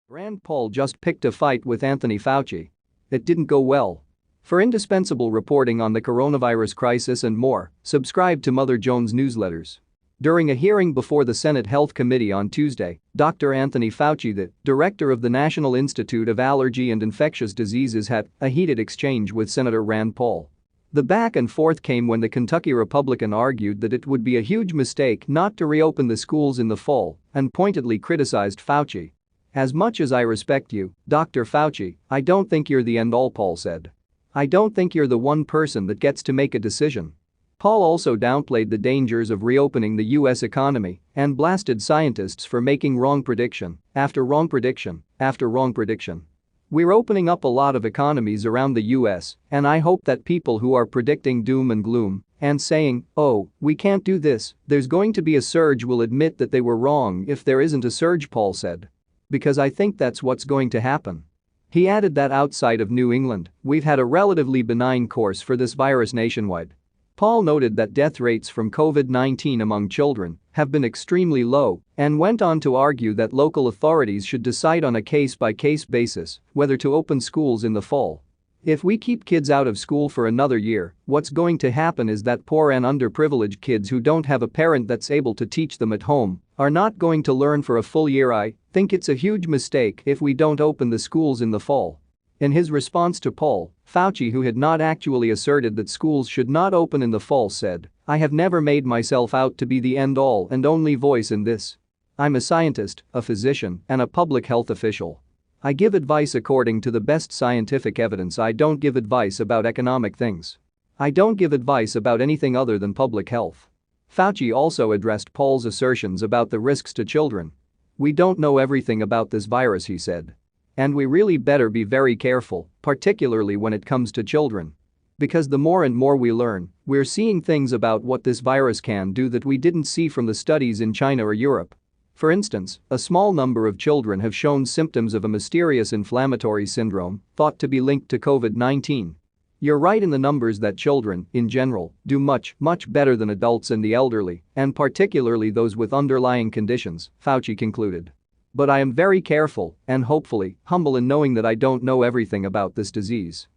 Rand Paul just picked a fight with Anthony Fauci. It didn't go well. For indispensable reporting on the coronavirus crisis and more, subscribe to Mother Jones newsletters. During a hearing before the Senate Health Committee on Tuesday, Dr. Anthony Fauci, the director of the National Institute of Allergy and Infectious Diseases, had a heated exchange with Senator Rand Paul. The back and forth came when the Kentucky Republican argued that it would be a huge mistake not to reopen the schools in the fall and pointedly criticized Fauci. "As much as I respect you, Dr. Fauci, I don't think you're the end-all," Paul said. "I don't think you're the one person that gets to make a decision." Paul also downplayed the dangers of reopening the U.S. economy and blasted scientists for making wrong prediction after wrong prediction after wrong prediction. "We're opening up a lot of economies around the U.S., and I hope that people who are predicting doom and gloom and saying, 'Oh, we can't do this, there's going to be a surge,' will admit that they were wrong if there isn't a surge," Paul said. "Because I think that's what's going to happen." He added that outside of New England, we've had a relatively benign course for this virus nationwide. Paul noted that death rates from COVID-19 among children have been extremely low and went on to argue that local authorities should decide on a case-by-case basis whether to open schools in the fall. "If we keep kids out of school for another year, what's going to happen is that poor and underprivileged kids who don't have a parent that's able to teach them at home are not going to learn for a full year. I think it's a huge mistake if we don't open the schools in the fall." In his response to Paul, Fauci, who had not actually asserted that schools should not open in the fall, said, "I have never made myself out to be the end-all and only voice in this. I'm a scientist, a physician, and a public health official. I give advice according to the best scientific evidence. I don't give advice about economic things. I don't give advice about anything other than public health." Fauci also addressed Paul's assertions about the risks to children. "We don't know everything about this virus," he said. "And we really better be very careful, particularly when it comes to children. Because the more and more we learn, we're seeing things about what this virus can do that we didn't see from the studies in China or Europe. For instance, a small number of children have shown symptoms of a mysterious inflammatory syndrome thought to be linked to COVID-19. You're right in the numbers that children, in general, do much better than adults and the elderly, and particularly those with underlying conditions," Fauci concluded. "But I am very careful and hopefully humble in knowing that I don't know everything about this disease.